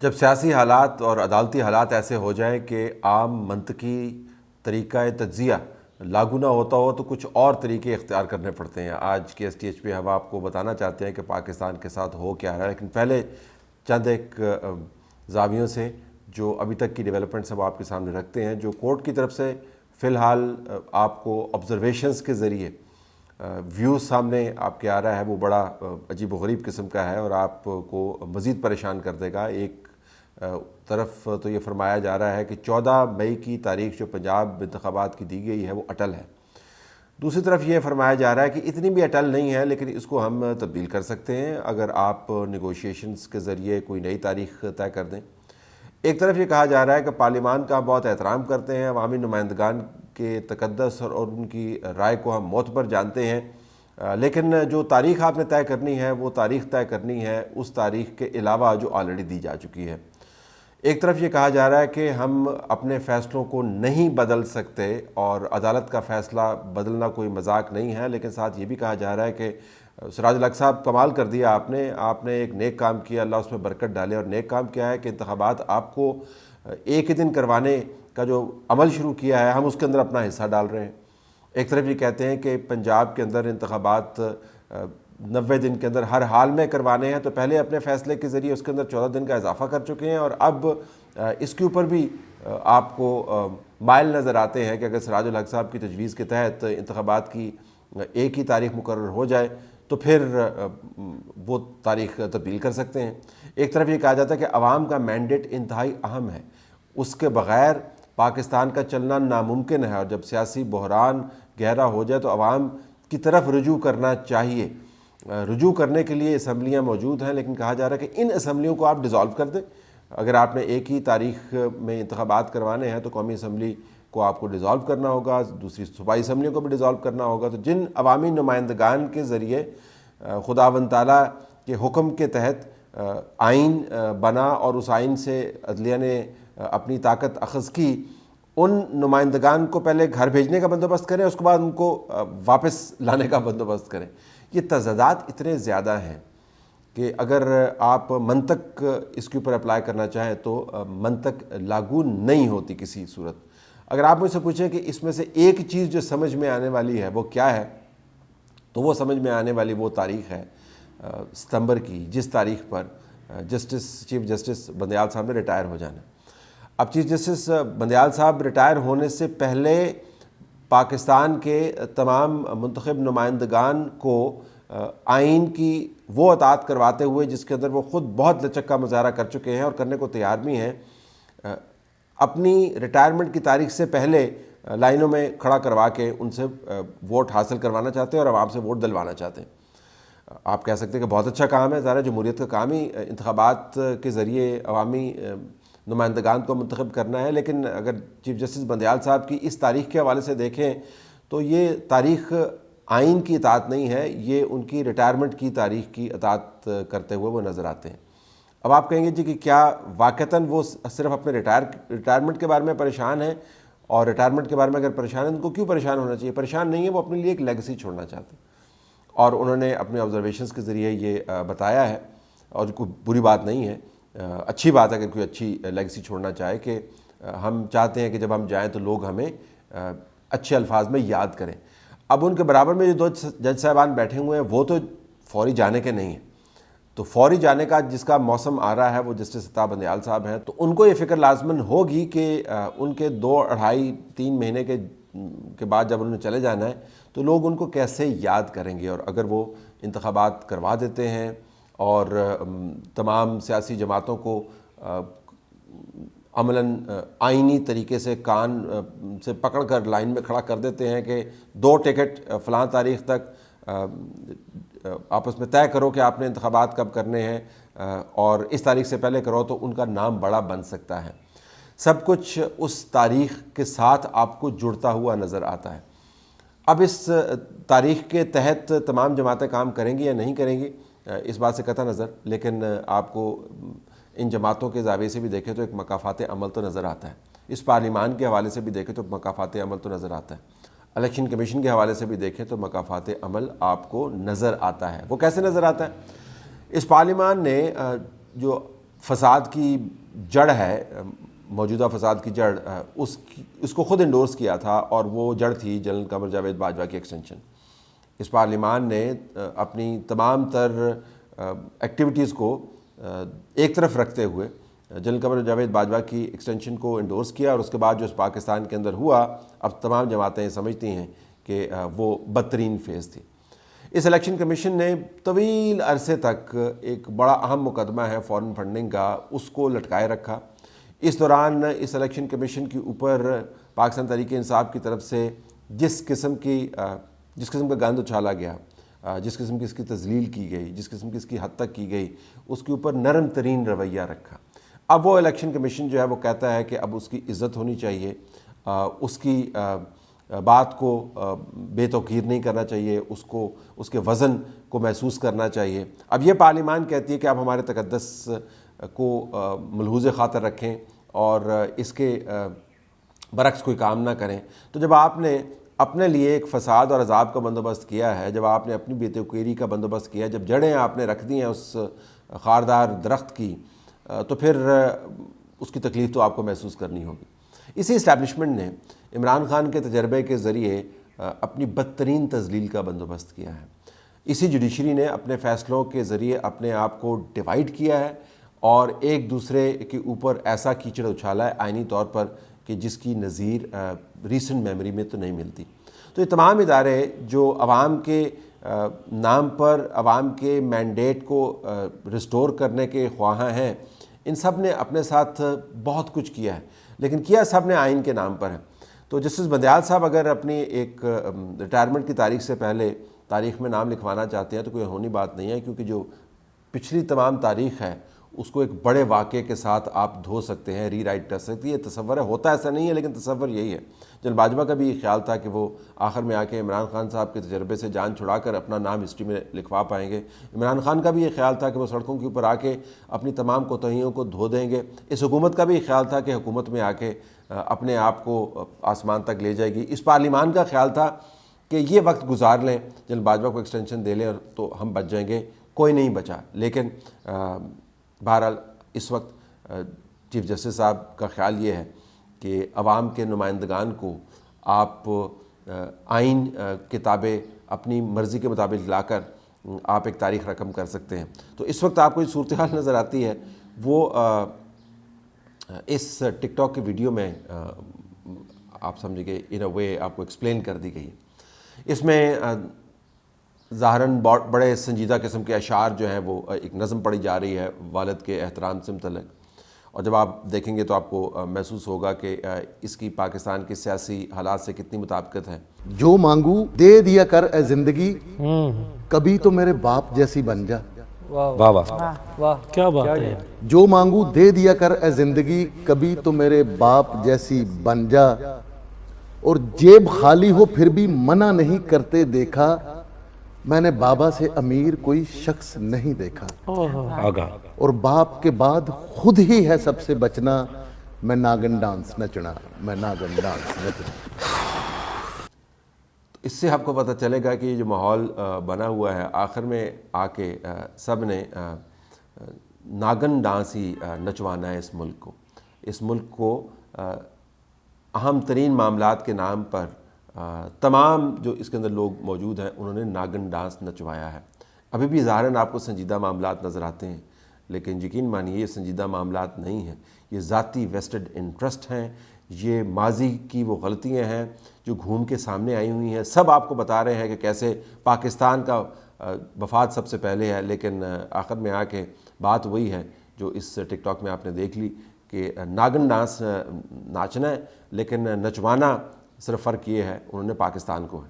جب سیاسی حالات اور عدالتی حالات ایسے ہو جائیں کہ عام منطقی طریقہ تجزیہ لاگو نہ ہوتا ہو تو کچھ اور طریقے اختیار کرنے پڑتے ہیں۔ آج کے ایس ٹی ایچ پہ ہم آپ کو بتانا چاہتے ہیں کہ پاکستان کے ساتھ ہو کیا رہا ہے، لیکن پہلے چند ایک زاویوں سے جو ابھی تک کی ڈیولپمنٹس ہم آپ کے سامنے رکھتے ہیں۔ جو کورٹ کی طرف سے فی الحال آپ کو آبزرویشنز کے ذریعے ویوز سامنے آپ کے آ رہا ہے، وہ بڑا عجیب و غریب قسم کا ہے اور آپ کو مزید پریشان کر دے گا۔ ایک طرف تو یہ فرمایا جا رہا ہے کہ 14 مئی کی تاریخ جو پنجاب انتخابات کی دی گئی ہے وہ اٹل ہے۔ دوسری طرف یہ فرمایا جا رہا ہے کہ اتنی بھی اٹل نہیں ہے، لیکن اس کو ہم تبدیل کر سکتے ہیں اگر آپ نیگوشیشنز کے ذریعے کوئی نئی تاریخ طے کر دیں۔ ایک طرف یہ کہا جا رہا ہے کہ پارلیمان کا ہم بہت احترام کرتے ہیں، عوامی نمائندگان کے تقدس اور ان کی رائے کو ہم معتبر جانتے ہیں، لیکن جو تاریخ آپ نے طے کرنی ہے وہ تاریخ طے کرنی ہے اس تاریخ کے علاوہ جو آلریڈی دی جا چکی ہے۔ ایک طرف یہ کہا جا رہا ہے کہ ہم اپنے فیصلوں کو نہیں بدل سکتے اور عدالت کا فیصلہ بدلنا کوئی مذاق نہیں ہے، لیکن ساتھ یہ بھی کہا جا رہا ہے کہ سراج الحق صاحب کمال کر دیا آپ نے ایک نیک کام کیا، اللہ اس میں برکت ڈالے، اور نیک کام کیا ہے کہ انتخابات آپ کو ایک ہی دن کروانے کا جو عمل شروع کیا ہے ہم اس کے اندر اپنا حصہ ڈال رہے ہیں۔ ایک طرف یہ کہتے ہیں کہ پنجاب کے اندر انتخابات 90 دن کے اندر ہر حال میں کروانے ہیں، تو پہلے اپنے فیصلے کے ذریعے اس کے اندر 14 دن کا اضافہ کر چکے ہیں، اور اب اس کے اوپر بھی آپ کو مائل نظر آتے ہیں کہ اگر سراج الحق صاحب کی تجویز کے تحت انتخابات کی ایک ہی تاریخ مقرر ہو جائے تو پھر وہ تاریخ تبدیل کر سکتے ہیں۔ ایک طرف یہ کہا جاتا ہے کہ عوام کا مینڈیٹ انتہائی اہم ہے، اس کے بغیر پاکستان کا چلنا ناممکن ہے، اور جب سیاسی بحران گہرا ہو جائے تو عوام کی طرف رجوع کرنا چاہیے۔ رجوع کرنے کے لیے اسمبلیاں موجود ہیں، لیکن کہا جا رہا ہے کہ ان اسمبلیوں کو آپ ڈیزالو کر دیں۔ اگر آپ نے ایک ہی تاریخ میں انتخابات کروانے ہیں تو قومی اسمبلی کو آپ کو ڈیزالو کرنا ہوگا، دوسری صوبائی اسمبلیوں کو بھی ڈیزالو کرنا ہوگا۔ تو جن عوامی نمائندگان کے ذریعے خداوند تعالیٰ کے حکم کے تحت آئین بنا اور اس آئین سے عدلیہ نے اپنی طاقت اخذ کی، ان نمائندگان کو پہلے گھر بھیجنے کا بندوبست کریں، اس کے بعد ان کو واپس لانے کا بندوبست کریں۔ یہ تضادات اتنے زیادہ ہیں کہ اگر آپ منطق اس کے اوپر اپلائی کرنا چاہیں تو منطق لاگو نہیں ہوتی کسی صورت۔ اگر آپ مجھ سے پوچھیں کہ اس میں سے ایک چیز جو سمجھ میں آنے والی ہے وہ کیا ہے، تو وہ سمجھ میں آنے والی وہ تاریخ ہے ستمبر کی، جس تاریخ پر چیف جسٹس بندیال صاحب نے ریٹائر ہو جانا۔ اب چیف جسٹس بندیال صاحب ریٹائر ہونے سے پہلے پاکستان کے تمام منتخب نمائندگان کو آئین کی وہ اطاعت کرواتے ہوئے جس کے اندر وہ خود بہت لچک کا مظاہرہ کر چکے ہیں اور کرنے کو تیار بھی ہیں، اپنی ریٹائرمنٹ کی تاریخ سے پہلے لائنوں میں کھڑا کروا کے ان سے ووٹ حاصل کروانا چاہتے ہیں اور عوام سے ووٹ دلوانا چاہتے ہیں۔ آپ کہہ سکتے ہیں کہ بہت اچھا کام ہے، ظاہر ہے جمہوریت کا کام ہی انتخابات کے ذریعے عوامی نمائندگان کو منتخب کرنا ہے، لیکن اگر چیف جسٹس بندیال صاحب کی اس تاریخ کے حوالے سے دیکھیں تو یہ تاریخ آئین کی اطاعت نہیں ہے، یہ ان کی ریٹائرمنٹ کی تاریخ کی اطاعت کرتے ہوئے وہ نظر آتے ہیں۔ اب آپ کہیں گے جی کہ کیا واقعتاً وہ صرف اپنے ریٹائرمنٹ کے بارے میں پریشان ہیں، اور ریٹائرمنٹ کے بارے میں اگر پریشان ہیں ان کو کیوں پریشان ہونا چاہیے؟ پریشان نہیں ہے، وہ اپنے لیے ایک لیگسی چھوڑنا چاہتے ہیں، اور انہوں نے اپنے آبزرویشنز کے ذریعے یہ بتایا ہے، اور کوئی بری بات نہیں ہے، اچھی بات ہے اگر کوئی اچھی لیگسی چھوڑنا چاہے، کہ ہم چاہتے ہیں کہ جب ہم جائیں تو لوگ ہمیں اچھے الفاظ میں یاد کریں۔ اب ان کے برابر میں جو دو جج صاحبان بیٹھے ہوئے ہیں وہ تو فوری جانے کے نہیں ہیں، تو فوری جانے کا جس کا موسم آ رہا ہے وہ جسٹس عطا بندیال صاحب ہیں، تو ان کو یہ فکر لازماً ہوگی کہ ان کے 2-2.5-3 مہینے کے بعد جب انہوں نے چلے جانا ہے تو لوگ ان کو کیسے یاد کریں گے۔ اور اگر وہ انتخابات کروا دیتے ہیں اور تمام سیاسی جماعتوں کو عملاً آئینی طریقے سے کان سے پکڑ کر لائن میں کھڑا کر دیتے ہیں کہ 2 ٹکٹ فلاں تاریخ تک آپس میں طے کرو کہ آپ نے انتخابات کب کرنے ہیں، اور اس تاریخ سے پہلے کرو، تو ان کا نام بڑا بن سکتا ہے۔ سب کچھ اس تاریخ کے ساتھ آپ کو جڑتا ہوا نظر آتا ہے۔ اب اس تاریخ کے تحت تمام جماعتیں کام کریں گی یا نہیں کریں گی اس بات سے قطع نظر، لیکن آپ کو ان جماعتوں کے زاویے سے بھی دیکھیں تو ایک مکافات عمل تو نظر آتا ہے، اس پارلیمان کے حوالے سے بھی دیکھیں تو مکافات عمل تو نظر آتا ہے، الیکشن کمیشن کے حوالے سے بھی دیکھیں تو مکافات عمل آپ کو نظر آتا ہے۔ وہ کیسے نظر آتا ہے؟ اس پارلیمان نے جو فساد کی جڑ ہے، موجودہ فساد کی جڑ، اس کو خود انڈورس کیا تھا، اور وہ جڑ تھی جنرل قمر جاوید باجوہ کی ایکسٹینشن۔ اس پارلیمان نے اپنی تمام تر ایکٹیویٹیز کو ایک طرف رکھتے ہوئے جنرل قمر جاوید باجوہ کی ایکسٹینشن کو انڈورس کیا، اور اس کے بعد جو اس پاکستان کے اندر ہوا، اب تمام جماعتیں سمجھتی ہیں کہ وہ بدترین فیز تھی۔ اس الیکشن کمیشن نے طویل عرصے تک ایک بڑا اہم مقدمہ ہے فارن فنڈنگ کا، اس کو لٹکائے رکھا۔ اس دوران اس الیکشن کمیشن کے اوپر پاکستان تحریک انصاف کی طرف سے جس قسم کا گند اچھالا گیا، جس قسم کی اس کی تذلیل کی گئی، جس قسم کی اس کی حد تک کی گئی، اس کے اوپر نرم ترین رویہ رکھا۔ اب وہ الیکشن کمیشن جو ہے وہ کہتا ہے کہ اب اس کی عزت ہونی چاہیے، اس کی بات کو بے توقیر نہیں کرنا چاہیے، اس کے وزن کو محسوس کرنا چاہیے۔ اب یہ پارلیمان کہتی ہے کہ آپ ہمارے تقدس کو ملحوظ خاطر رکھیں اور اس کے برعکس کوئی کام نہ کریں۔ تو جب آپ نے اپنے لیے ایک فساد اور عذاب کا بندوبست کیا ہے، جب آپ نے اپنی بے توقیری کا بندوبست کیا ہے، جب جڑیں آپ نے رکھ دی ہیں اس خاردار درخت کی، تو پھر اس کی تکلیف تو آپ کو محسوس کرنی ہوگی۔ اسی اسٹیبلشمنٹ نے عمران خان کے تجربے کے ذریعے اپنی بدترین تذلیل کا بندوبست کیا ہے۔ اسی جوڈیشری نے اپنے فیصلوں کے ذریعے اپنے آپ کو ڈیوائیڈ کیا ہے اور ایک دوسرے کے اوپر ایسا کیچڑ اچھالا ہے آئینی طور پر کہ جس کی نظیر ریسنٹ میموری میں تو نہیں ملتی۔ تو یہ تمام ادارے جو عوام کے نام پر عوام کے مینڈیٹ کو ریسٹور کرنے کے خواہاں ہیں، ان سب نے اپنے ساتھ بہت کچھ کیا ہے، لیکن کیا سب نے آئین کے نام پر ہے۔ تو جسٹس بندیال صاحب اگر اپنی ایک ریٹائرمنٹ کی تاریخ سے پہلے تاریخ میں نام لکھوانا چاہتے ہیں تو کوئی ہونی بات نہیں ہے، کیونکہ جو پچھلی تمام تاریخ ہے اس کو ایک بڑے واقعے کے ساتھ آپ دھو سکتے ہیں، ری رائٹ کر سکتے ہیں۔ یہ تصور ہے، ہوتا ایسا نہیں ہے لیکن تصور یہی ہے۔ جنرل باجوہ کا بھی یہ خیال تھا کہ وہ آخر میں آ کے عمران خان صاحب کے تجربے سے جان چھڑا کر اپنا نام ہسٹری میں لکھوا پائیں گے۔ عمران خان کا بھی یہ خیال تھا کہ وہ سڑکوں کے اوپر آ کے اپنی تمام کوتاہیوں کو دھو دیں گے۔ اس حکومت کا بھی خیال تھا کہ حکومت میں آ کے اپنے آپ کو آسمان تک لے جائے گی۔ اس پارلیمان کا خیال تھا کہ یہ وقت گزار لیں، جنرل باجوہ کو ایکسٹینشن دے لیں تو ہم بچ جائیں گے۔ کوئی نہیں بچا، لیکن بہرحال اس وقت چیف جسٹس صاحب کا خیال یہ ہے کہ عوام کے نمائندگان کو آپ آئین کتابیں اپنی مرضی کے مطابق لا کر آپ ایک تاریخ رقم کر سکتے ہیں۔ تو اس وقت آپ کو جو صورتحال نظر آتی ہے وہ اس ٹک ٹاک کی ویڈیو میں آپ سمجھے کہ ان اے وے آپ کو ایکسپلین کر دی گئی ہے۔ اس میں ظاہراً بڑے سنجیدہ قسم کے اشعار جو ہیں وہ ایک نظم پڑھی جا رہی ہے والد کے احترام سے متعلق، اور جب آپ دیکھیں گے تو آپ کو محسوس ہوگا کہ اس کی پاکستان کے سیاسی حالات سے کتنی مطابقت ہے۔ جو مانگو دے دیا کر اے زندگی، کبھی تو میرے باپ جیسی بن جا۔ واہ واہ واہ، کیا بات ہے۔ جو مانگو دے دیا کر اے زندگی، کبھی تو میرے باپ جیسی بن جا، اور جیب خالی ہو پھر بھی منع نہیں کرتے دیکھا، میں نے بابا سے امیر کوئی شخص نہیں دیکھا، آگا اور باپ کے بعد خود ہی ہے سب سے بچنا، میں ناگن ڈانس نچنا، میں ناگن ڈانس نچنا۔ اس سے آپ کو پتہ چلے گا کہ یہ جو ماحول بنا ہوا ہے، آخر میں آ کے سب نے ناگن ڈانس ہی نچوانا ہے اس ملک کو۔ اس ملک کو اہم ترین معاملات کے نام پر تمام جو اس کے اندر لوگ موجود ہیں انہوں نے ناگن ڈانس نچوایا ہے۔ ابھی بھی ظاہراً آپ کو سنجیدہ معاملات نظر آتے ہیں، لیکن یقین مانیے یہ سنجیدہ معاملات نہیں ہیں، یہ ذاتی ویسٹڈ انٹرسٹ ہیں، یہ ماضی کی وہ غلطیاں ہیں جو گھوم کے سامنے آئی ہوئی ہیں۔ سب آپ کو بتا رہے ہیں کہ کیسے پاکستان کا مفاد سب سے پہلے ہے، لیکن آخر میں آ کے بات وہی ہے جو اس ٹک ٹاک میں آپ نے دیکھ لی کہ ناگن ڈانس ناچنا ہے، لیکن نچوانا صرف فرق یہ ہے انہوں نے پاکستان کو ہے۔